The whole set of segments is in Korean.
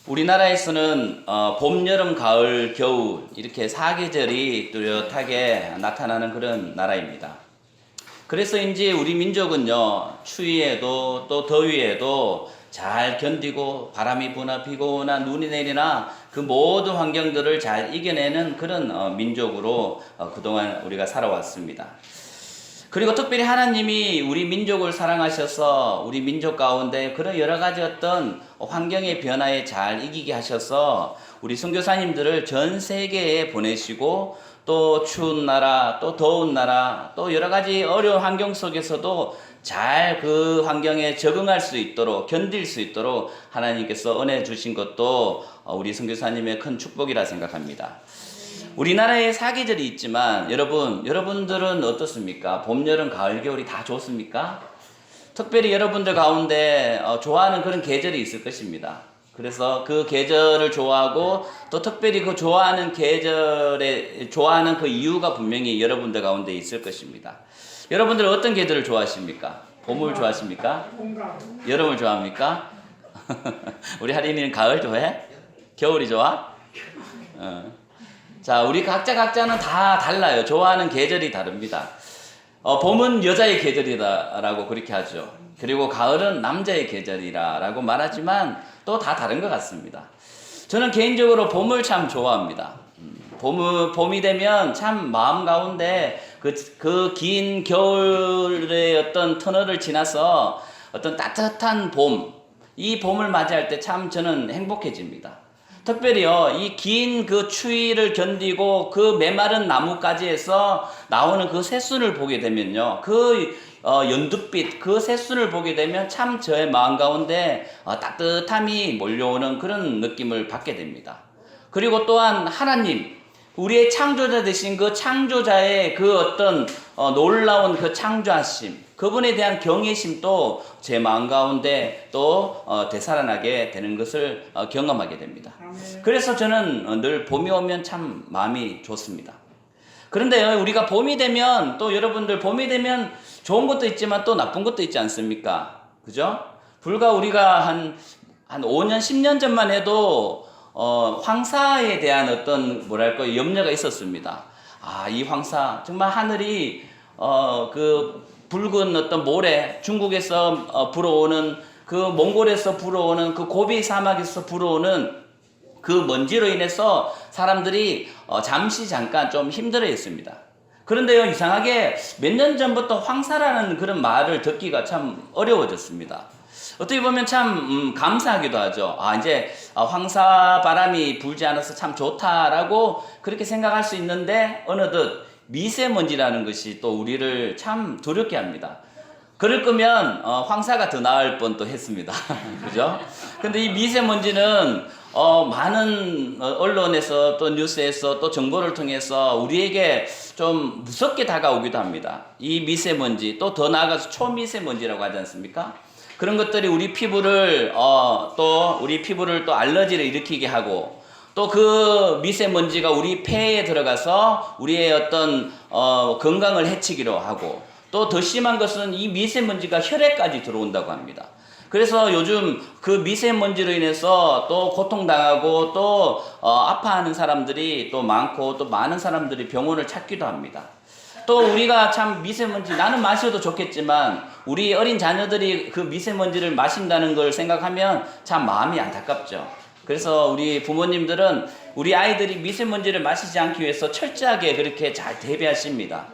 우리나라에서는 봄, 여름, 가을, 겨울 이렇게 사계절이 뚜렷하게 나타나는 그런 나라입니다. 그래서인지 우리 민족은요, 추위에도 또 더위에도 잘 견디고 바람이 부나 비가 오나 눈이 내리나 그 모든 환경들을 잘 이겨내는 그런 민족으로 그동안 우리가 살아왔습니다. 그리고 특별히 하나님이 우리 민족을 사랑하셔서 우리 민족 가운데 그런 여러 가지 어떤 환경의 변화에 잘 이기게 하셔서 우리 선교사님들을 전 세계에 보내시고 또 추운 나라, 또 더운 나라, 또 여러 가지 어려운 환경 속에서도 잘 그 환경에 적응할 수 있도록 견딜 수 있도록 하나님께서 은혜 주신 것도 우리 선교사님의 큰 축복이라 생각합니다. 우리나라에 사계절이 있지만 여러분들은 어떻습니까? 봄, 여름, 가을, 겨울이 다 좋습니까? 특별히 여러분들 가운데 좋아하는 그런 계절이 있을 것입니다. 그래서 그 계절을 좋아하고 또 특별히 그 좋아하는 계절에 좋아하는 그 이유가 분명히 여러분들 가운데 있을 것입니다. 여러분들은 어떤 계절을 좋아하십니까? 봄을 좋아하십니까? 여름을 좋아합니까? 우리 할인이는 가을 좋아해? 겨울이 좋아? 자, 우리 각자는 다 달라요. 좋아하는 계절이 다릅니다. 봄은 여자의 계절이다라고 그렇게 하죠. 그리고 가을은 남자의 계절이라고 말하지만 또 다 다른 것 같습니다. 저는 개인적으로 봄을 참 좋아합니다. 봄이 되면 참 마음 가운데 그 긴 겨울의 어떤 터널을 지나서 어떤 따뜻한 봄, 이 봄을 맞이할 때 참 저는 행복해집니다. 특별히요, 이 긴 그 추위를 견디고 그 메마른 나뭇가지에서 나오는 그 새순을 보게 되면요, 연두빛 그 새순을 보게 되면 참 저의 마음 가운데 따뜻함이 몰려오는 그런 느낌을 받게 됩니다. 그리고 또한 하나님, 우리의 창조자 되신 그 창조자의 그 어떤 놀라운 그 창조하심, 그분에 대한 경외심도 제 마음 가운데 또 되살아나게 되는 것을 경험하게 됩니다. 그래서 저는 늘 봄이 오면 참 마음이 좋습니다. 그런데 우리가 봄이 되면 또 여러분들 봄이 되면 좋은 것도 있지만 또 나쁜 것도 있지 않습니까? 그죠? 불과 우리가 한 5년, 10년 전만 해도 황사에 대한 어떤 뭐랄까 염려가 있었습니다. 이 황사 정말 하늘이 그 붉은 어떤 모래, 중국에서 불어오는 그 몽골에서 불어오는 그 고비 사막에서 불어오는 그 먼지로 인해서 사람들이 잠깐 좀 힘들어 했습니다. 그런데요, 이상하게 몇 년 전부터 황사라는 그런 말을 듣기가 참 어려워졌습니다. 어떻게 보면 참 감사하기도 하죠. 이제 황사 바람이 불지 않아서 참 좋다라고 그렇게 생각할 수 있는데 어느덧 미세먼지라는 것이 또 우리를 참 두렵게 합니다. 그럴 거면 황사가 더 나을 뻔도 했습니다. 그죠? 근데 이 미세먼지는 많은 언론에서 또 뉴스에서 또 정보를 통해서 우리에게 좀 무섭게 다가오기도 합니다. 이 미세먼지, 또 더 나아가서 초미세먼지라고 하지 않습니까? 그런 것들이 우리 피부를 또 알러지를 일으키게 하고, 또 그 미세먼지가 우리 폐에 들어가서 우리의 어떤 건강을 해치기로 하고, 또 더 심한 것은 이 미세먼지가 혈액까지 들어온다고 합니다. 그래서 요즘 그 미세먼지로 인해서 또 고통당하고 또 아파하는 사람들이 또 많고, 또 많은 사람들이 병원을 찾기도 합니다. 또 우리가 참 미세먼지, 나는 마셔도 좋겠지만 우리 어린 자녀들이 그 미세먼지를 마신다는 걸 생각하면 참 마음이 안타깝죠. 그래서 우리 부모님들은 우리 아이들이 미세먼지를 마시지 않기 위해서 철저하게 그렇게 잘 대비하십니다.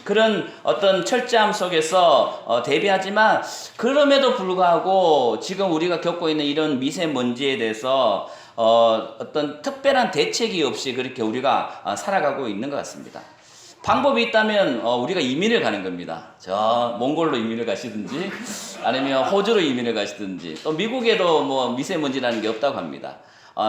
그런 어떤 철저함 속에서 대비하지만, 그럼에도 불구하고 지금 우리가 겪고 있는 이런 미세먼지에 대해서 어떤 특별한 대책이 없이 그렇게 우리가 살아가고 있는 것 같습니다. 방법이 있다면 우리가 이민을 가는 겁니다. 저 몽골로 이민을 가시든지 아니면 호주로 이민을 가시든지, 또 미국에도 뭐 미세먼지라는 게 없다고 합니다.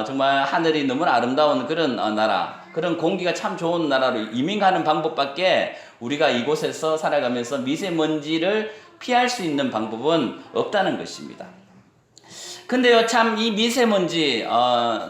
정말 하늘이 너무 아름다운 그런 나라, 그런 공기가 참 좋은 나라로 이민 가는 방법밖에 우리가 이곳에서 살아가면서 미세먼지를 피할 수 있는 방법은 없다는 것입니다. 근데요, 참, 이 미세먼지,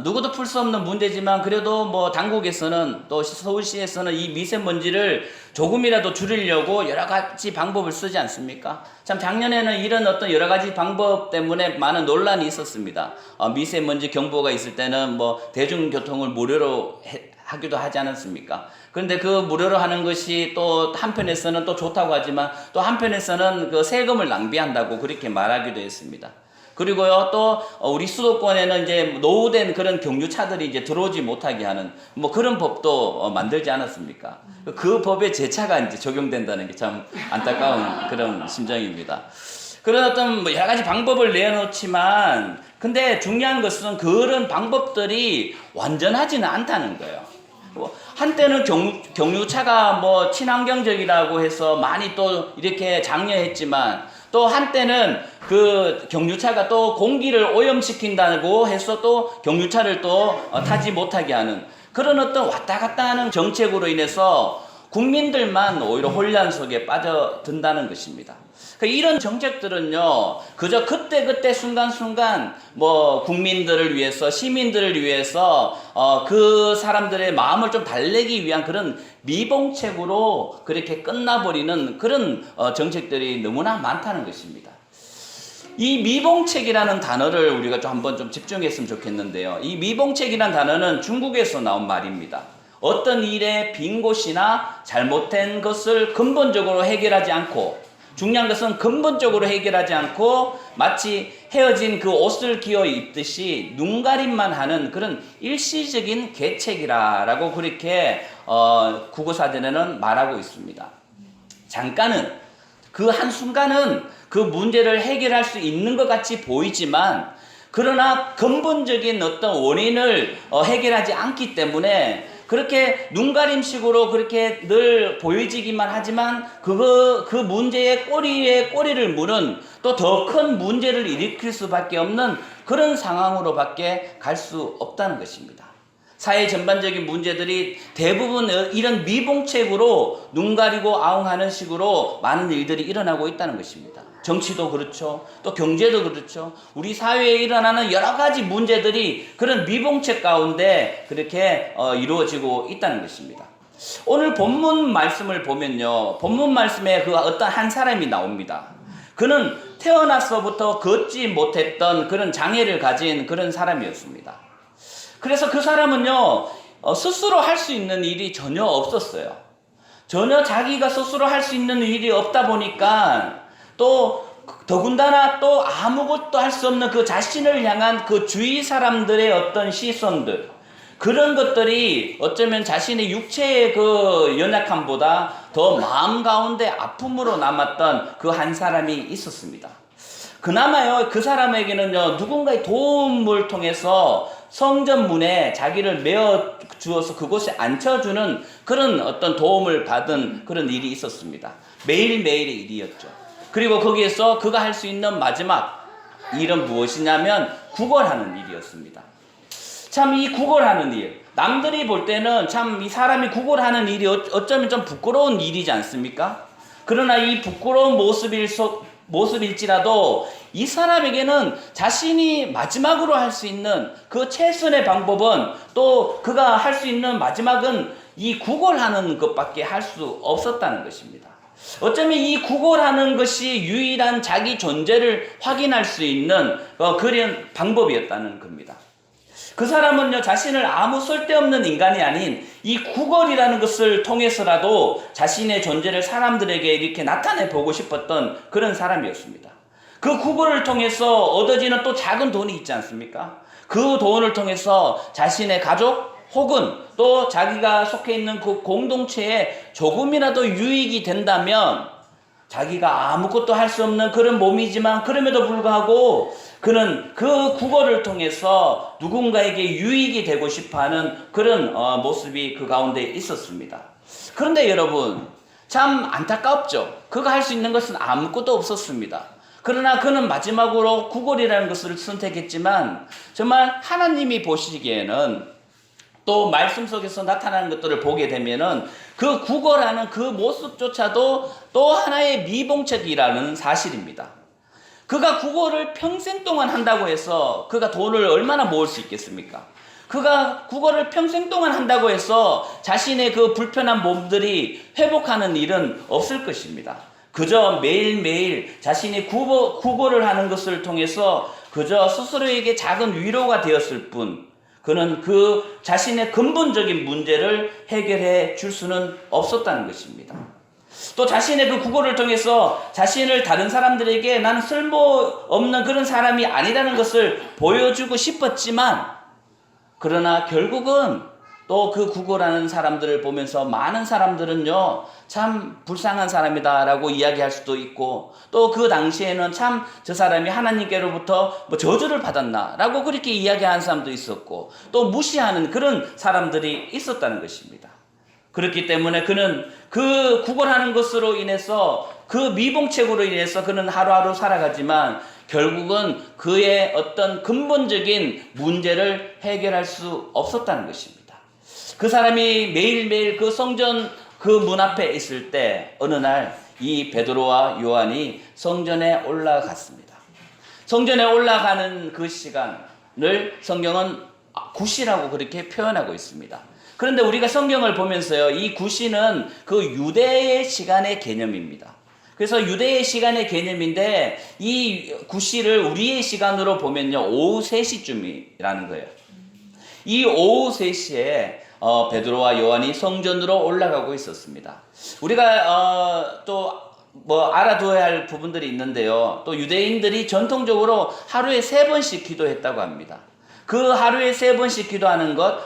누구도 풀 수 없는 문제지만, 그래도 뭐, 당국에서는, 또 서울시에서는 이 미세먼지를 조금이라도 줄이려고 여러 가지 방법을 쓰지 않습니까? 참, 작년에는 이런 어떤 여러 가지 방법 때문에 많은 논란이 있었습니다. 미세먼지 경보가 있을 때는 뭐, 대중교통을 무료로 하기도 하지 않았습니까? 그런데 그 무료로 하는 것이 또 한편에서는 또 좋다고 하지만, 또 한편에서는 그 세금을 낭비한다고 그렇게 말하기도 했습니다. 그리고요, 또, 우리 수도권에는 이제 노후된 그런 경유차들이 이제 들어오지 못하게 하는 뭐 그런 법도 만들지 않았습니까? 그 법에 제 차가 이제 적용된다는 게 참 안타까운 그런 심정입니다. 그런 어떤 뭐 여러 가지 방법을 내놓지만, 근데 중요한 것은 그런 방법들이 완전하지는 않다는 거예요. 한때는 경유차가 뭐 친환경적이라고 해서 많이 또 이렇게 장려했지만, 또 한때는 그 경유차가 또 공기를 오염시킨다고 해서 또 경유차를 또 타지 못하게 하는 그런 어떤 왔다 갔다 하는 정책으로 인해서 국민들만 오히려 혼란 속에 빠져든다는 것입니다. 이런 정책들은요, 그저 그때그때 순간순간 뭐 국민들을 위해서, 시민들을 위해서 그 사람들의 마음을 좀 달래기 위한 그런 미봉책으로 그렇게 끝나버리는 그런 정책들이 너무나 많다는 것입니다. 이 미봉책이라는 단어를 우리가 좀 한번 좀 집중했으면 좋겠는데요. 이 미봉책이라는 단어는 중국에서 나온 말입니다. 어떤 일의 빈 곳이나 잘못된 것을 근본적으로 해결하지 않고, 중요한 것은 근본적으로 해결하지 않고 마치 헤어진 그 옷을 끼워 입듯이 눈가림만 하는 그런 일시적인 계책이라고 그렇게 국어사전에는 말하고 있습니다. 잠깐은, 그 한순간은 그 문제를 해결할 수 있는 것 같이 보이지만, 그러나 근본적인 어떤 원인을 해결하지 않기 때문에 그렇게 눈가림식으로 그렇게 늘 보여지기만 하지만 그 문제의 꼬리에 꼬리를 무는 또 더 큰 문제를 일으킬 수밖에 없는 그런 상황으로밖에 갈 수 없다는 것입니다. 사회 전반적인 문제들이 대부분 이런 미봉책으로 눈 가리고 아웅하는 식으로 많은 일들이 일어나고 있다는 것입니다. 정치도 그렇죠. 또 경제도 그렇죠. 우리 사회에 일어나는 여러 가지 문제들이 그런 미봉책 가운데 그렇게 이루어지고 있다는 것입니다. 오늘 본문 말씀을 보면요, 본문 말씀에 그 어떤 한 사람이 나옵니다. 그는 태어나서부터 걷지 못했던 그런 장애를 가진 그런 사람이었습니다. 그래서 그 사람은요, 스스로 할 수 있는 일이 전혀 없었어요. 전혀 자기가 스스로 할 수 있는 일이 없다 보니까 또 더군다나 또 아무것도 할 수 없는 그 자신을 향한 그 주위 사람들의 어떤 시선들, 그런 것들이 어쩌면 자신의 육체의 그 연약함보다 더 마음 가운데 아픔으로 남았던 그 한 사람이 있었습니다. 그나마요, 그 사람에게는요, 누군가의 도움을 통해서 성전 문에 자기를 메어 주어서 그곳에 앉혀주는 그런 어떤 도움을 받은 그런 일이 있었습니다. 매일매일의 일이었죠. 그리고 거기에서 그가 할 수 있는 마지막 일은 무엇이냐면 구걸하는 일이었습니다. 참 이 구걸하는 일, 남들이 볼 때는 참 이 사람이 구걸하는 일이 어쩌면 좀 부끄러운 일이지 않습니까? 그러나 이 부끄러운 모습일지라도 이 사람에게는 자신이 마지막으로 할 수 있는 그 최선의 방법은, 또 그가 할 수 있는 마지막은 이 구걸하는 것밖에 할 수 없었다는 것입니다. 어쩌면 이 구걸하는 것이 유일한 자기 존재를 확인할 수 있는 그런 방법이었다는 겁니다. 그 사람은요, 자신을 아무 쓸데없는 인간이 아닌 이 구걸이라는 것을 통해서라도 자신의 존재를 사람들에게 이렇게 나타내 보고 싶었던 그런 사람이었습니다. 그 구걸을 통해서 얻어지는 또 작은 돈이 있지 않습니까? 그 돈을 통해서 자신의 가족 혹은 또 자기가 속해 있는 그 공동체에 조금이라도 유익이 된다면, 자기가 아무것도 할 수 없는 그런 몸이지만 그럼에도 불구하고 그는 그 구걸을 통해서 누군가에게 유익이 되고 싶어하는 그런 모습이 그 가운데 있었습니다. 그런데 여러분, 참 안타깝죠. 그가 할 수 있는 것은 아무것도 없었습니다. 그러나 그는 마지막으로 구걸이라는 것을 선택했지만, 정말 하나님이 보시기에는 또 말씀 속에서 나타나는 것들을 보게 되면은 그 구걸하는 그 모습조차도 또 하나의 미봉책이라는 사실입니다. 그가 국어를 평생 동안 한다고 해서 그가 돈을 얼마나 모을 수 있겠습니까? 그가 국어를 평생 동안 한다고 해서 자신의 그 불편한 몸들이 회복하는 일은 없을 것입니다. 그저 매일매일 자신이 국어를 하는 것을 통해서 그저 스스로에게 작은 위로가 되었을 뿐, 그는 그 자신의 근본적인 문제를 해결해 줄 수는 없었다는 것입니다. 또 자신의 그 국어를 통해서 자신을 다른 사람들에게 나는 쓸모없는 그런 사람이 아니라는 것을 보여주고 싶었지만, 그러나 결국은 또 그 국어라는 사람들을 보면서 많은 사람들은요, 참 불쌍한 사람이다라고 이야기할 수도 있고, 또 그 당시에는 참 저 사람이 하나님께로부터 뭐 저주를 받았나라고 그렇게 이야기하는 사람도 있었고, 또 무시하는 그런 사람들이 있었다는 것입니다. 그렇기 때문에 그는 그 구걸하는 것으로 인해서, 그 미봉책으로 인해서 그는 하루하루 살아가지만 결국은 그의 어떤 근본적인 문제를 해결할 수 없었다는 것입니다. 그 사람이 매일매일 그 성전 그 문 앞에 있을 때 어느 날 이 베드로와 요한이 성전에 올라갔습니다. 성전에 올라가는 그 시간을 성경은 구시라고 그렇게 표현하고 있습니다. 그런데 우리가 성경을 보면서요, 이 구시는 그 유대의 시간의 개념입니다. 그래서 유대의 시간의 개념인데, 이 구시를 우리의 시간으로 보면요, 오후 3시쯤이라는 거예요. 이 오후 3시에 베드로와 요한이 성전으로 올라가고 있었습니다. 우리가 또 뭐 알아둬야 할 부분들이 있는데요, 또 유대인들이 전통적으로 하루에 3번씩 기도했다고 합니다. 그 하루에 3번씩 기도하는 것,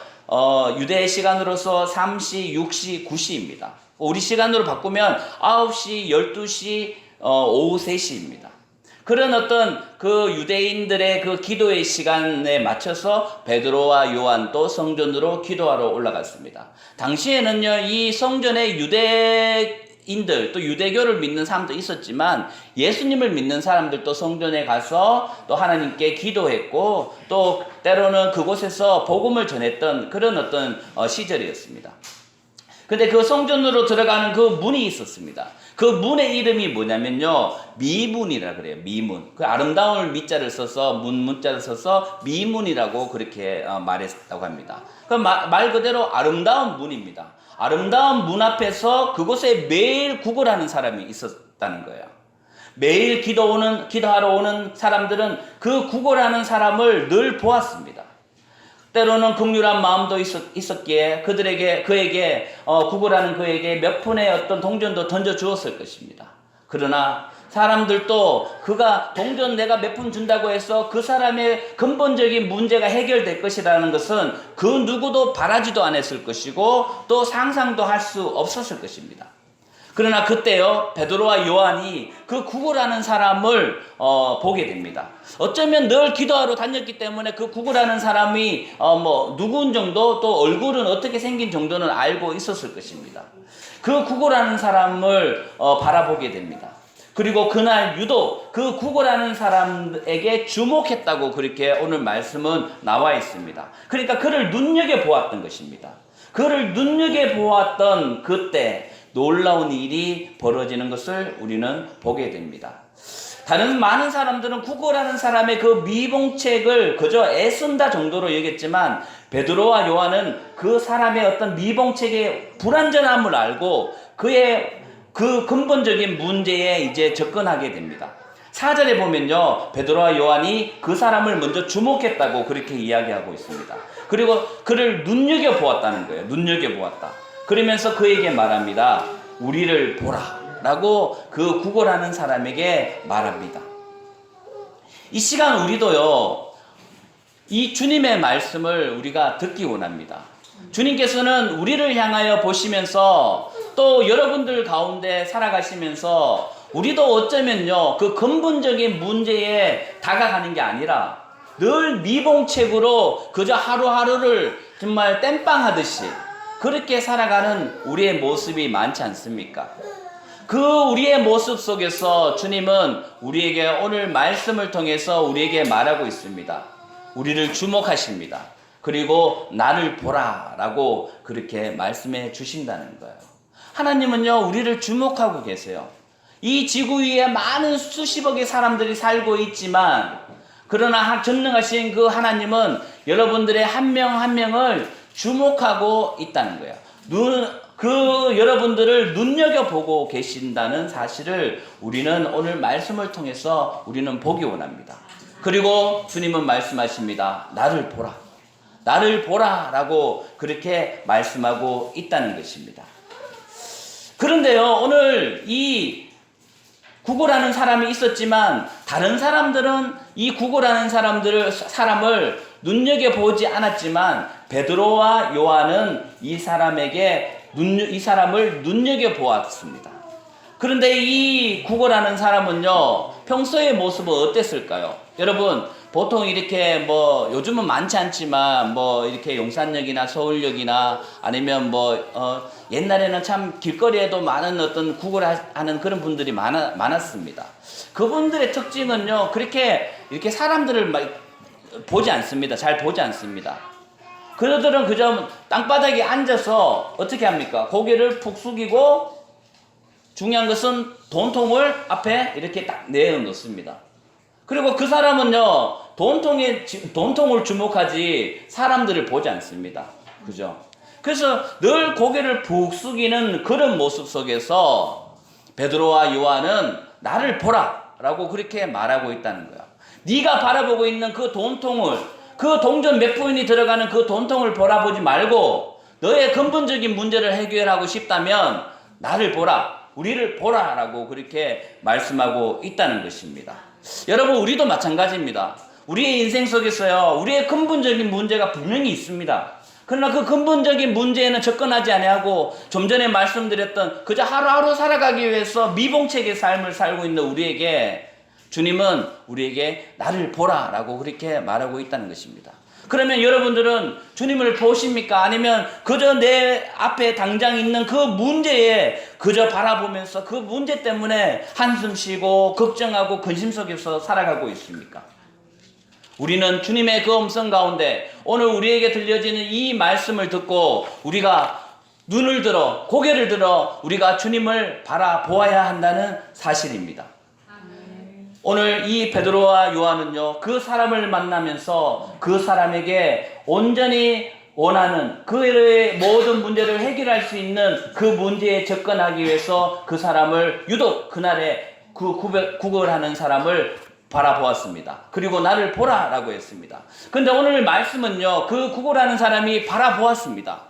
유대 시간으로서 3시, 6시, 9시입니다. 우리 시간으로 바꾸면 9시, 12시, 오후 3시입니다. 그런 어떤 그 유대인들의 그 기도의 시간에 맞춰서 베드로와 요한도 성전으로 기도하러 올라갔습니다. 당시에는요, 이 성전에 유대인들, 또 유대교를 믿는 사람도 있었지만 예수님을 믿는 사람들도 성전에 가서 또 하나님께 기도했고, 또 때로는 그곳에서 복음을 전했던 그런 어떤 시절이었습니다. 근데 그 성전으로 들어가는 그 문이 있었습니다. 그 문의 이름이 뭐냐면요, 미문이라 그래요. 미문. 그 아름다움을 미자를 써서 문자를 써서 미문이라고 그렇게 말했다고 합니다. 그 말 그대로 아름다운 문입니다. 아름다운 문 앞에서 그곳에 매일 구걸하는 사람이 있었다는 거예요. 매일 기도하러 오는 사람들은 그 구걸하는 사람을 늘 보았습니다. 때로는 긍휼한 마음도 있었기에 그에게 구걸하는 그에게 몇 푼의 어떤 동전도 던져 주었을 것입니다. 그러나 사람들도 그가 동전 내가 몇 푼 준다고 해서 그 사람의 근본적인 문제가 해결될 것이라는 것은 그 누구도 바라지도 않았을 것이고, 또 상상도 할 수 없었을 것입니다. 그러나 그때요, 베드로와 요한이 그 구걸하는 사람을 보게 됩니다. 어쩌면 늘 기도하러 다녔기 때문에 그 구걸하는 사람이 누군 정도, 또 얼굴은 어떻게 생긴 정도는 알고 있었을 것입니다. 그 구걸하는 사람을 바라보게 됩니다. 그리고 그날 유독 그 구걸하는 사람에게 주목했다고 그렇게 오늘 말씀은 나와 있습니다. 그러니까 그를 눈여겨보았던 것입니다. 그를 눈여겨보았던 그때 놀라운 일이 벌어지는 것을 우리는 보게 됩니다. 다른 많은 사람들은 구걸하는 사람의 그 미봉책을 그저 애쓴다 정도로 여겼지만, 베드로와 요한은 그 사람의 어떤 미봉책의 불완전함을 알고 그의 그 근본적인 문제에 이제 접근하게 됩니다. 4절에 보면요, 베드로와 요한이 그 사람을 먼저 주목했다고 그렇게 이야기하고 있습니다. 그리고 그를 눈여겨보았다는 거예요. 눈여겨보았다. 그러면서 그에게 말합니다. 우리를 보라 라고 그 구걸하는 사람에게 말합니다. 이 시간 우리도요, 이 주님의 말씀을 우리가 듣기 원합니다. 주님께서는 우리를 향하여 보시면서, 또 여러분들 가운데 살아가시면서 우리도 어쩌면요, 그 근본적인 문제에 다가가는 게 아니라 늘 미봉책으로 그저 하루하루를 정말 땜빵하듯이 그렇게 살아가는 우리의 모습이 많지 않습니까? 그 우리의 모습 속에서 주님은 우리에게 오늘 말씀을 통해서 우리에게 말하고 있습니다. 우리를 주목하십니다. 그리고 나를 보라 라고 그렇게 말씀해 주신다는 거예요. 하나님은요, 우리를 주목하고 계세요. 이 지구 위에 많은 수십억의 사람들이 살고 있지만 그러나 전능하신 그 하나님은 여러분들의 한 명 한 명을 주목하고 있다는 거예요. 여러분들을 눈여겨보고 계신다는 사실을 우리는 오늘 말씀을 통해서 우리는 보기 원합니다. 그리고 주님은 말씀하십니다. 나를 보라. 나를 보라 라고 그렇게 말씀하고 있다는 것입니다. 그런데요, 오늘 이 구고라는 사람이 있었지만 다른 사람들은 이 구고라는 사람을 눈여겨보지 않았지만 베드로와 요한은 이 사람을 눈여겨보았습니다. 그런데 이 구고라는 사람은요, 평소의 모습은 어땠을까요? 여러분, 보통 이렇게 요즘은 많지 않지만 이렇게 용산역이나 서울역이나 아니면 옛날에는 참 길거리에도 많은 어떤 구걸하는 그런 분들이 많았습니다. 그분들의 특징은요, 이렇게 사람들을 막 보지 않습니다. 잘 보지 않습니다. 그들은 그저 땅바닥에 앉아서 어떻게 합니까? 고개를 푹 숙이고 중요한 것은 돈통을 앞에 이렇게 딱 내어놓습니다. 그리고 그 사람은요, 돈통을 주목하지 사람들을 보지 않습니다. 그죠? 그래서 늘 고개를 푹 숙이는 그런 모습 속에서 베드로와 요한은 나를 보라 라고 그렇게 말하고 있다는 거야. 네가 바라보고 있는 그 돈통을, 그 동전 몇 푼이 들어가는 그 돈통을 바라보지 말고 너의 근본적인 문제를 해결하고 싶다면 나를 보라, 우리를 보라 라고 그렇게 말씀하고 있다는 것입니다. 여러분, 우리도 마찬가지입니다. 우리의 인생 속에서요, 우리의 근본적인 문제가 분명히 있습니다. 그러나 그 근본적인 문제에는 접근하지 아니하고 좀 전에 말씀드렸던 그저 하루하루 살아가기 위해서 미봉책의 삶을 살고 있는 우리에게 주님은 우리에게 나를 보라 라고 그렇게 말하고 있다는 것입니다. 그러면 여러분들은 주님을 보십니까? 아니면 그저 내 앞에 당장 있는 그 문제에 그저 바라보면서 그 문제 때문에 한숨 쉬고 걱정하고 근심 속에서 살아가고 있습니까? 우리는 주님의 그 음성 가운데 오늘 우리에게 들려지는 이 말씀을 듣고 우리가 눈을 들어 고개를 들어 우리가 주님을 바라보아야 한다는 사실입니다. 오늘 이 베드로와 요한은요, 그 사람을 만나면서 그 사람에게 온전히 원하는 그의 모든 문제를 해결할 수 있는 그 문제에 접근하기 위해서 그 사람을 유독 그날에 그 구걸하는 사람을 바라보았습니다. 그리고 나를 보라 라고 했습니다. 근데 오늘 말씀은요, 그 구걸하는 사람이 바라보았습니다.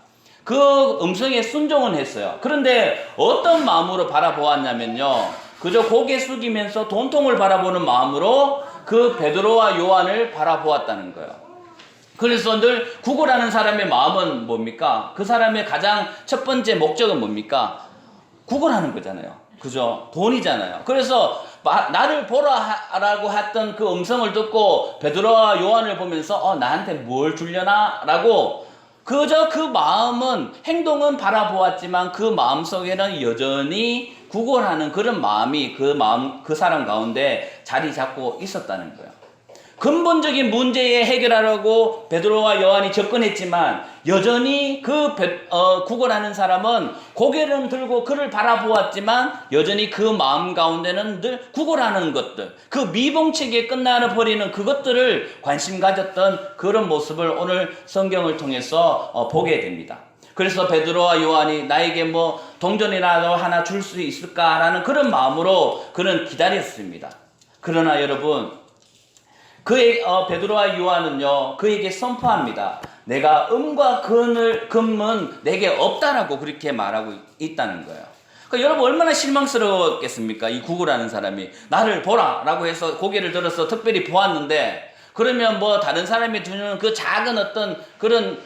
그 음성에 순종은 했어요. 그런데 어떤 마음으로 바라보았냐면요, 그저 고개 숙이면서 돈통을 바라보는 마음으로 그 베드로와 요한을 바라보았다는 거예요. 그래서 늘 구걸하는 사람의 마음은 뭡니까? 그 사람의 가장 첫 번째 목적은 뭡니까? 구걸하는 거잖아요. 그죠? 돈이잖아요. 그래서 나를 보라라고 했던 그 음성을 듣고 베드로와 요한을 보면서 나한테 뭘 주려나? 라고 그저 그 마음은, 행동은 바라보았지만 그 마음 속에는 여전히 구걸하는 그런 마음이 그 사람 가운데 자리 잡고 있었다는 거예요. 근본적인 문제에 해결하려고 베드로와 요한이 접근했지만 여전히 구걸하는 사람은 고개를 들고 그를 바라보았지만 여전히 그 마음 가운데는 늘 구걸하는 것들, 그 미봉책에 끝나버리는 그것들을 관심 가졌던 그런 모습을 오늘 성경을 통해서 보게 됩니다. 그래서 베드로와 요한이 나에게 동전이라도 하나 줄 수 있을까라는 그런 마음으로 그는 기다렸습니다. 그러나 여러분, 베드로와 요한은요, 그에게 선포합니다. 내가 음과 금은 내게 없다라고 그렇게 말하고 있다는 거예요. 그러니까 여러분, 얼마나 실망스러웠겠습니까? 이 구걸하는 사람이 나를 보라 라고 해서 고개를 들어서 특별히 보았는데, 그러면 다른 사람이 주는 그 작은 어떤 그런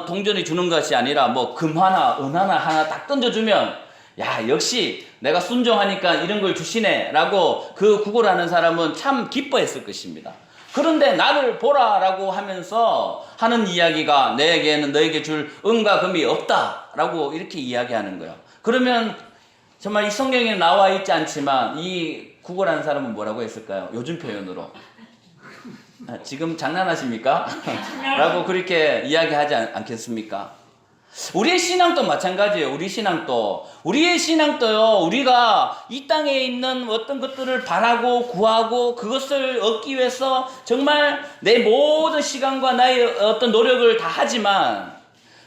동전이 주는 것이 아니라 금 하나, 은 하나 딱 던져주면 야, 역시 내가 순종하니까 이런 걸 주시네 라고 그 구걸하는 사람은 참 기뻐했을 것입니다. 그런데 나를 보라 라고 하면서 하는 이야기가 내게는 너에게 줄 은과 금이 없다 라고 이렇게 이야기하는 거예요. 그러면 정말 이 성경에 나와 있지 않지만 이 구걸하는 사람은 뭐라고 했을까요? 요즘 표현으로 지금 장난하십니까? 라고 그렇게 이야기하지 않겠습니까? 우리의 신앙도 마찬가지예요. 우리의 신앙도요, 우리가 이 땅에 있는 어떤 것들을 바라고 구하고 그것을 얻기 위해서 정말 내 모든 시간과 나의 어떤 노력을 다 하지만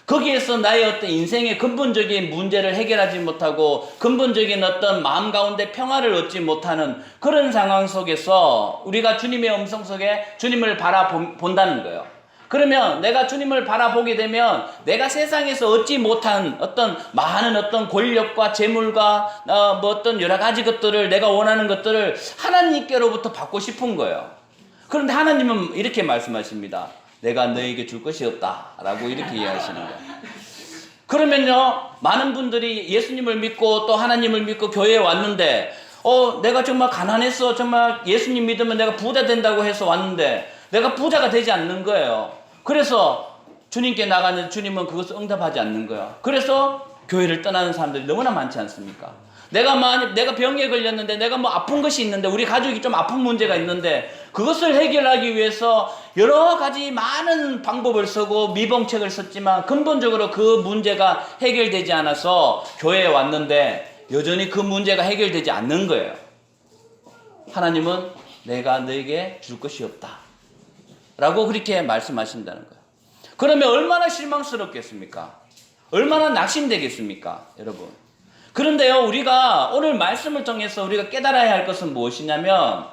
거기에서 나의 어떤 인생의 근본적인 문제를 해결하지 못하고 근본적인 어떤 마음 가운데 평화를 얻지 못하는 그런 상황 속에서 우리가 주님의 음성 속에 주님을 바라본다는 거예요. 그러면 내가 주님을 바라보게 되면 내가 세상에서 얻지 못한 어떤 많은 어떤 권력과 재물과 뭐 어떤 여러 가지 것들을 내가 원하는 것들을 하나님께로부터 받고 싶은 거예요. 그런데 하나님은 이렇게 말씀하십니다. 내가 너에게 줄 것이 없다 라고 이렇게 이야기하시는 거예요. 그러면요, 많은 분들이 예수님을 믿고 또 하나님을 믿고 교회에 왔는데 내가 정말 가난해서 정말 예수님 믿으면 내가 부자 된다고 해서 왔는데 내가 부자가 되지 않는 거예요. 그래서 주님께 나가는 주님은 그것을 응답하지 않는 거예요. 그래서 교회를 떠나는 사람들이 너무나 많지 않습니까? 내가 병에 걸렸는데 내가 뭐 아픈 것이 있는데 우리 가족이 좀 아픈 문제가 있는데 그것을 해결하기 위해서 여러 가지 많은 방법을 쓰고 미봉책을 썼지만 근본적으로 그 문제가 해결되지 않아서 교회에 왔는데 여전히 그 문제가 해결되지 않는 거예요. 하나님은 내가 너에게 줄 것이 없다 라고 그렇게 말씀하신다는 거예요. 그러면 얼마나 실망스럽겠습니까? 얼마나 낙심되겠습니까? 여러분. 그런데요, 우리가 오늘 말씀을 통해서 우리가 깨달아야 할 것은 무엇이냐면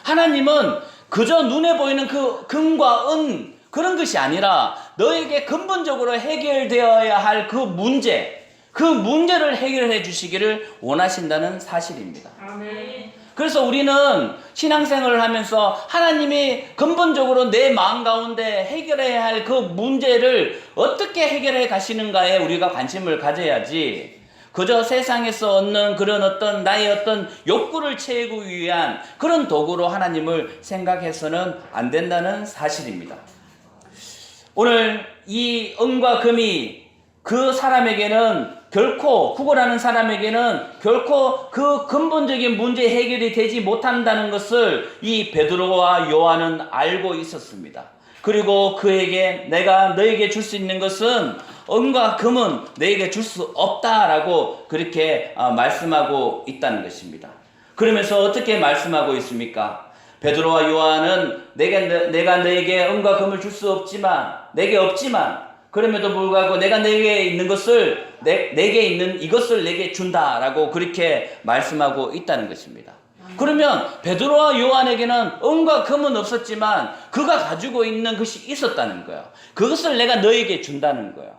하나님은 그저 눈에 보이는 그 금과 은 그런 것이 아니라 너에게 근본적으로 해결되어야 할 그 문제를 해결해 주시기를 원하신다는 사실입니다. 아멘. 그래서 우리는 신앙생활을 하면서 하나님이 근본적으로 내 마음 가운데 해결해야 할 그 문제를 어떻게 해결해 가시는가에 우리가 관심을 가져야지 그저 세상에서 얻는 그런 어떤 나의 어떤 욕구를 채우기 위한 그런 도구로 하나님을 생각해서는 안 된다는 사실입니다. 오늘 이 은과 금이 그 사람에게는 결코 구걸하는 사람에게는 결코 그 근본적인 문제 해결이 되지 못한다는 것을 이 베드로와 요한은 알고 있었습니다. 그리고 그에게 내가 너에게 줄 수 있는 것은 은과 금은 너에게 줄 수 없다라고 그렇게 말씀하고 있다는 것입니다. 그러면서 어떻게 말씀하고 있습니까? 베드로와 요한은 내가 너에게 은과 금을 줄 수 없지만 내게 없지만 그럼에도 불구하고 내가 내게 있는 것을 내게 있는 이것을 내게 준다라고 그렇게 말씀하고 있다는 것입니다. 그러면 베드로와 요한에게는 은과 금은 없었지만 그가 가지고 있는 것이 있었다는 거예요. 그것을 내가 너에게 준다는 거예요.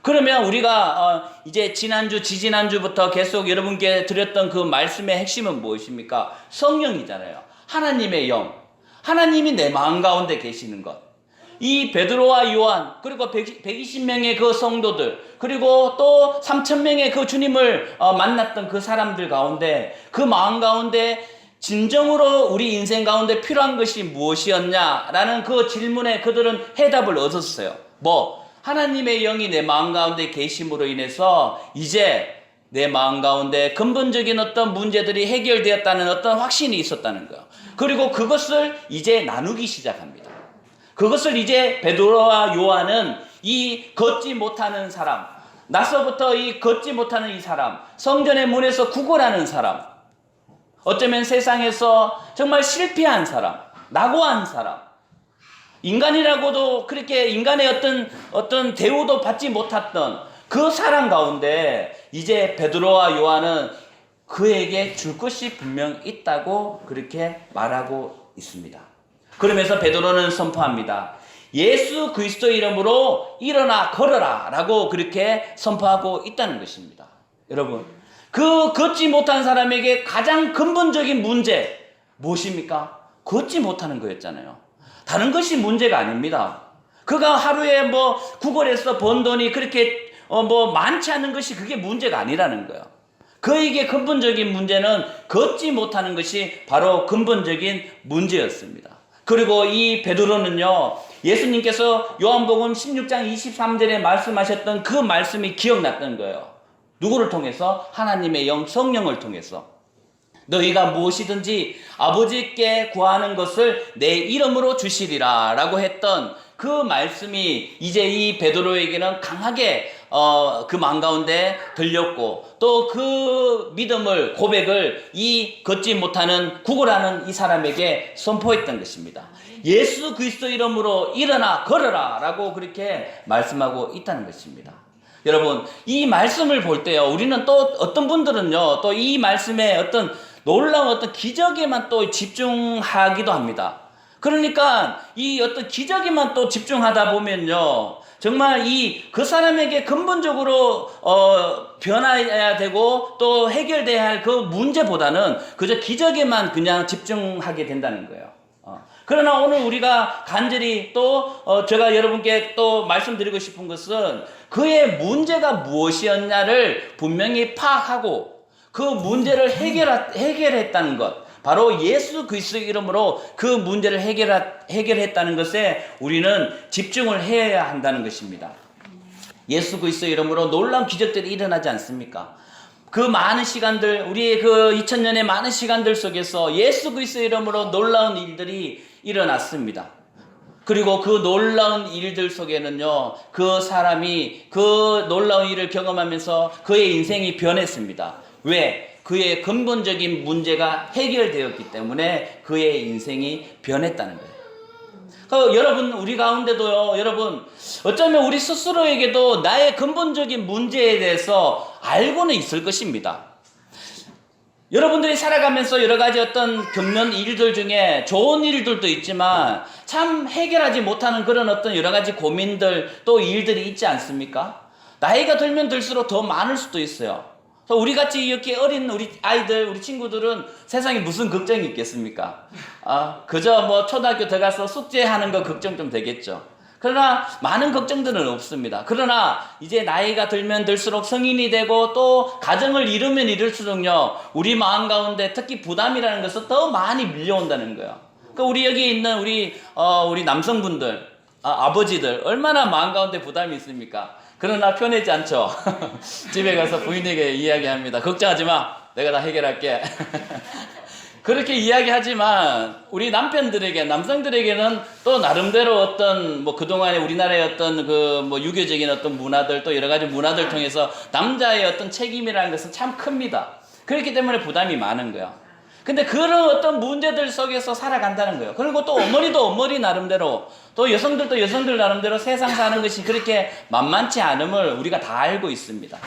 그러면 우리가 이제 지지난주부터 계속 여러분께 드렸던 그 말씀의 핵심은 무엇입니까? 성령이잖아요. 하나님의 영. 하나님이 내 마음 가운데 계시는 것. 이 베드로와 요한 그리고 120명의 그 성도들 그리고 또 3,000명의 그 주님을 만났던 그 사람들 가운데 그 마음 가운데 진정으로 우리 인생 가운데 필요한 것이 무엇이었냐라는 그 질문에 그들은 해답을 얻었어요. 하나님의 영이 내 마음 가운데 계심으로 인해서 이제 내 마음 가운데 근본적인 어떤 문제들이 해결되었다는 어떤 확신이 있었다는 거예요. 그리고 그것을 이제 나누기 시작합니다. 그것을 이제 베드로와 요한은 이 걷지 못하는 사람, 나서부터 이 걷지 못하는 이 사람, 성전의 문에서 구걸하는 사람, 어쩌면 세상에서 정말 실패한 사람, 낙오한 사람, 인간이라고도 그렇게 인간의 어떤 대우도 받지 못했던 그 사람 가운데 이제 베드로와 요한은 그에게 줄 것이 분명 있다고 그렇게 말하고 있습니다. 그러면서 베드로는 선포합니다. 예수 그리스도 이름으로 일어나 걸어라 라고 그렇게 선포하고 있다는 것입니다. 여러분, 그 걷지 못한 사람에게 가장 근본적인 문제 무엇입니까? 걷지 못하는 거였잖아요. 다른 것이 문제가 아닙니다. 그가 하루에 구걸해서 번 돈이 그렇게 많지 않은 것이 그게 문제가 아니라는 거예요. 그에게 근본적인 문제는 걷지 못하는 것이 바로 근본적인 문제였습니다. 그리고 이 베드로는요, 예수님께서 요한복음 16장 23절에 말씀하셨던 그 말씀이 기억났던 거예요. 누구를 통해서? 하나님의 영, 성령을 통해서. 너희가 무엇이든지 아버지께 구하는 것을 내 이름으로 주시리라 라고 했던 그 말씀이 이제 이 베드로에게는 강하게 그 마음 가운데 들렸고 또 그 믿음을 고백을 이 걷지 못하는 구걸하는 이 사람에게 선포했던 것입니다. 예수 그리스도 이름으로 일어나 걸어라 라고 그렇게 말씀하고 있다는 것입니다. 여러분 이 말씀을 볼 때요 우리는 또 어떤 분들은요 또 이 말씀에 어떤 놀라운 어떤 기적에만 또 집중하기도 합니다. 그러니까 이 어떤 기적에만 또 집중하다 보면요 정말 그 사람에게 근본적으로 변화해야 되고 또 해결돼야 할 그 문제보다는 그저 기적에만 그냥 집중하게 된다는 거예요. 그러나 오늘 우리가 간절히 또 제가 여러분께 또 말씀드리고 싶은 것은 그의 문제가 무엇이었냐를 분명히 파악하고 그 문제를 해결했다는 것, 바로 예수 그리스도 이름으로 그 문제를 해결했다는 것에 우리는 집중을 해야 한다는 것입니다. 예수 그리스도 이름으로 놀라운 기적들이 일어나지 않습니까? 그 많은 시간들, 우리의 그 2000년의 많은 시간들 속에서 예수 그리스도 이름으로 놀라운 일들이 일어났습니다. 그리고 그 놀라운 일들 속에는요, 그 사람이 그 놀라운 일을 경험하면서 그의 인생이 변했습니다. 왜? 그의 근본적인 문제가 해결되었기 때문에 그의 인생이 변했다는 거예요. 여러분, 우리 가운데도요, 여러분, 어쩌면 우리 스스로에게도 나의 근본적인 문제에 대해서 알고는 있을 것입니다. 여러분들이 살아가면서 여러 가지 어떤 겪는 일들 중에 좋은 일들도 있지만 참 해결하지 못하는 그런 어떤 여러 가지 고민들 또 일들이 있지 않습니까? 나이가 들면 들수록 더 많을 수도 있어요. 우리 같이 이렇게 어린 우리 아이들, 우리 친구들은 세상에 무슨 걱정이 있겠습니까? 그저 뭐 초등학교 들어가서 숙제하는 거 걱정 좀 되겠죠. 그러나 많은 걱정들은 없습니다. 그러나 이제 나이가 들면 들수록 성인이 되고 또 가정을 이루면 이룰수록요, 우리 마음 가운데 특히 부담이라는 것은 더 많이 밀려온다는 거예요. 우리 여기 있는 우리 남성분들, 아버지들 얼마나 마음 가운데 부담이 있습니까? 그러나 편하지 않죠. 집에 가서 부인에게 이야기합니다. 걱정하지 마, 내가 다 해결할게. 그렇게 이야기하지만 우리 남성들에게는 또 나름대로 어떤 뭐 그동안에 우리나라의 어떤 그 뭐 유교적인 어떤 문화들 또 여러 가지 문화들 통해서 남자의 어떤 책임이라는 것은 참 큽니다. 그렇기 때문에 부담이 많은 거예요. 근데 그런 어떤 문제들 속에서 살아간다는 거예요. 그리고 또 어머니도 어머니 나름대로 또 여성들도 여성들 나름대로 세상 사는 것이 그렇게 만만치 않음을 우리가 다 알고 있습니다.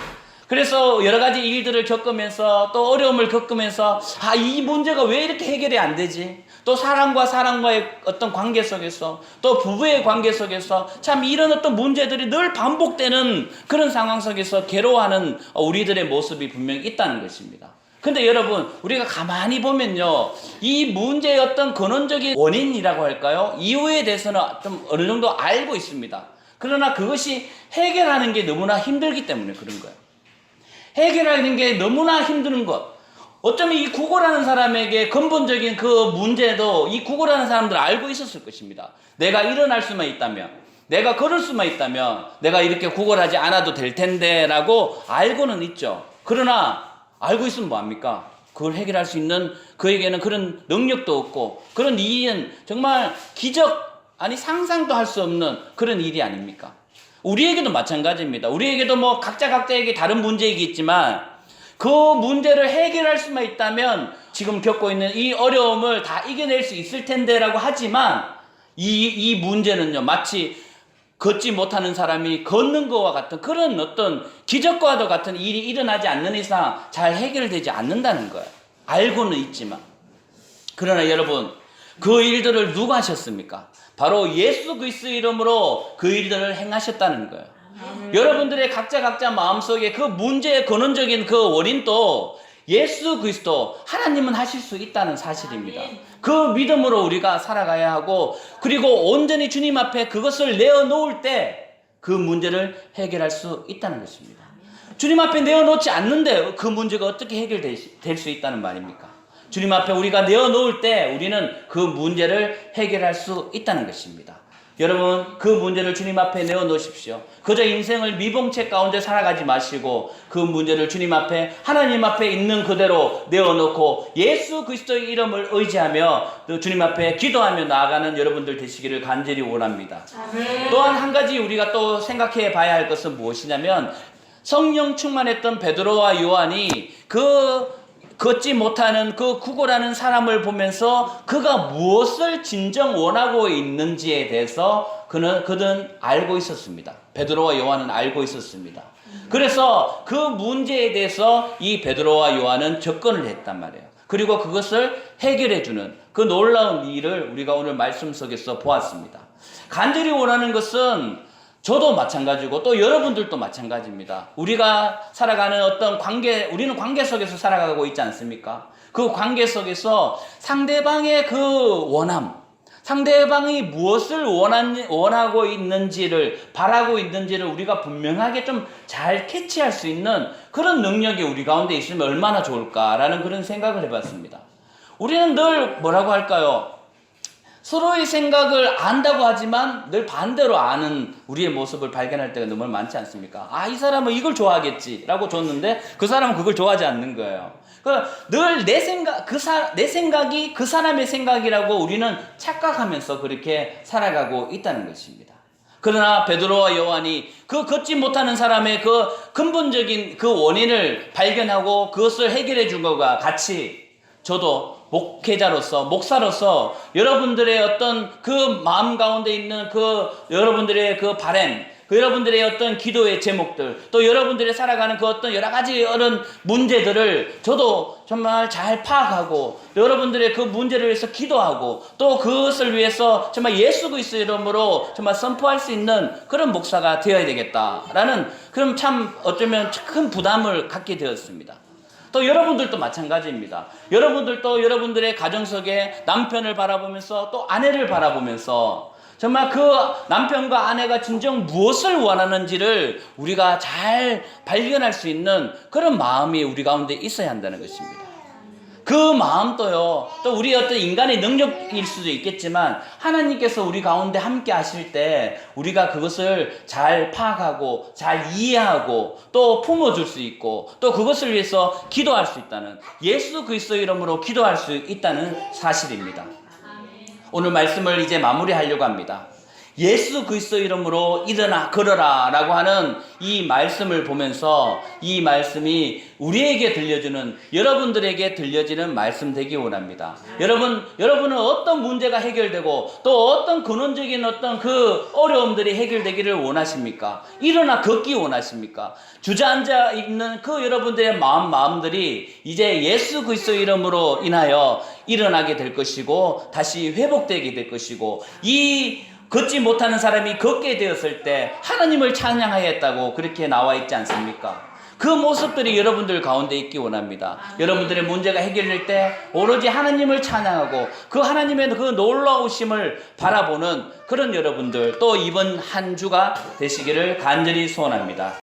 그래서 여러 가지 일들을 겪으면서 또 어려움을 겪으면서 이 문제가 왜 이렇게 해결이 안 되지? 또 사람과의 어떤 관계 속에서 또 부부의 관계 속에서 참 이런 어떤 문제들이 늘 반복되는 그런 상황 속에서 괴로워하는 우리들의 모습이 분명히 있다는 것입니다. 근데 여러분, 우리가 가만히 보면요, 이 문제의 어떤 근원적인 원인이라고 할까요? 이유에 대해서는 좀 어느 정도 알고 있습니다. 그러나 그것이 해결하는 게 너무나 힘들기 때문에 그런 거예요. 해결하는 게 너무나 힘든 것. 어쩌면 이 구걸하는 사람에게 근본적인 그 문제도 이 구걸하는 사람들 알고 있었을 것입니다. 내가 일어날 수만 있다면, 내가 걸을 수만 있다면 내가 이렇게 구걸하지 않아도 될 텐데 라고 알고는 있죠. 그러나 알고 있으면 뭐합니까? 그걸 해결할 수 있는 그에게는 그런 능력도 없고 그런 일은 정말 기적 아니 상상도 할 수 없는 그런 일이 아닙니까? 우리에게도 마찬가지입니다. 우리에게도 뭐 각자에게 다른 문제이겠지만 그 문제를 해결할 수만 있다면 지금 겪고 있는 이 어려움을 다 이겨낼 수 있을 텐데라고 하지만 이 문제는요 마치 걷지 못하는 사람이 걷는 것과 같은 그런 어떤 기적과도 같은 일이 일어나지 않는 이상 잘 해결되지 않는다는 거예요. 알고는 있지만. 그러나 여러분, 그 일들을 누가 하셨습니까? 바로 예수 그리스도 이름으로 그 일들을 행하셨다는 거예요. 여러분들의 각자 마음속에 그 문제의 근원적인 그 원인도 예수 그리스도 하나님은 하실 수 있다는 사실입니다. 그 믿음으로 우리가 살아가야 하고 그리고 온전히 주님 앞에 그것을 내어놓을 때 그 문제를 해결할 수 있다는 것입니다. 주님 앞에 내어놓지 않는데 그 문제가 어떻게 해결될 수 있다는 말입니까? 주님 앞에 우리가 내어놓을 때 우리는 그 문제를 해결할 수 있다는 것입니다. 여러분 그 문제를 주님 앞에 내어놓으십시오. 그저 인생을 미봉책 가운데 살아가지 마시고 그 문제를 주님 앞에 하나님 앞에 있는 그대로 내어놓고 예수 그리스도의 이름을 의지하며 주님 앞에 기도하며 나아가는 여러분들 되시기를 간절히 원합니다. 또한 한 가지 우리가 또 생각해 봐야 할 것은 무엇이냐면 성령 충만했던 베드로와 요한이 걷지 못하는 그 구걸하는 사람을 보면서 그가 무엇을 진정 원하고 있는지에 대해서 그는 알고 있었습니다. 베드로와 요한은 알고 있었습니다. 그래서 그 문제에 대해서 이 베드로와 요한은 접근을 했단 말이에요. 그리고 그것을 해결해주는 그 놀라운 일을 우리가 오늘 말씀 속에서 보았습니다. 간절히 원하는 것은 저도 마찬가지고 또 여러분들도 마찬가지입니다. 우리가 살아가는 어떤 관계, 우리는 관계 속에서 살아가고 있지 않습니까? 그 관계 속에서 상대방의 그 원함, 상대방이 무엇을 원하고 있는지를, 바라고 있는지를 우리가 분명하게 좀 잘 캐치할 수 있는 그런 능력이 우리 가운데 있으면 얼마나 좋을까라는 그런 생각을 해봤습니다. 우리는 늘 뭐라고 할까요? 서로의 생각을 안다고 하지만 늘 반대로 아는 우리의 모습을 발견할 때가 너무 많지 않습니까? 아, 이 사람은 이걸 좋아하겠지 라고 줬는데 그 사람은 그걸 좋아하지 않는 거예요. 늘 내 생각이 그 사람의 생각이라고 우리는 착각하면서 그렇게 살아가고 있다는 것입니다. 그러나 베드로와 요한이 그 걷지 못하는 사람의 그 근본적인 그 원인을 발견하고 그것을 해결해 준 것과 같이 저도 목회자로서, 목사로서 여러분들의 어떤 그 마음 가운데 있는 그 여러분들의 그 바램, 그 여러분들의 어떤 기도의 제목들, 또 여러분들이 살아가는 그 어떤 여러 가지 이런 문제들을 저도 정말 잘 파악하고 여러분들의 그 문제를 위해서 기도하고 또 그것을 위해서 정말 예수 그리스도의 이름으로 정말 선포할 수 있는 그런 목사가 되어야 되겠다라는 그런 참 어쩌면 큰 부담을 갖게 되었습니다. 또 여러분들도 마찬가지입니다. 여러분들도 여러분들의 가정 속에 남편을 바라보면서 또 아내를 바라보면서 정말 그 남편과 아내가 진정 무엇을 원하는지를 우리가 잘 발견할 수 있는 그런 마음이 우리 가운데 있어야 한다는 것입니다. 그 마음도요, 또 우리 어떤 인간의 능력일 수도 있겠지만 하나님께서 우리 가운데 함께 하실 때 우리가 그것을 잘 파악하고 잘 이해하고 또 품어줄 수 있고 또 그것을 위해서 기도할 수 있다는, 예수 그리스도의 이름으로 기도할 수 있다는 사실입니다. 오늘 말씀을 이제 마무리하려고 합니다. 예수 그리스도 이름으로 일어나 걸어라 라고 하는 이 말씀을 보면서 이 말씀이 우리에게 들려주는, 여러분들에게 들려지는 말씀 되기 원합니다. 여러분은 어떤 문제가 해결되고 또 어떤 근원적인 어떤 그 어려움들이 해결되기를 원하십니까? 일어나 걷기 원하십니까? 주저앉아 있는 그 여러분들의 마음들이 이제 예수 그리스도 이름으로 인하여 일어나게 될 것이고 다시 회복되게 될 것이고, 이 걷지 못하는 사람이 걷게 되었을 때 하나님을 찬양하였다고 그렇게 나와 있지 않습니까? 그 모습들이 여러분들 가운데 있기 원합니다. 여러분들의 문제가 해결될 때 오로지 하나님을 찬양하고 그 하나님의 그 놀라우심을 바라보는 그런 여러분들, 또 이번 한 주가 되시기를 간절히 소원합니다.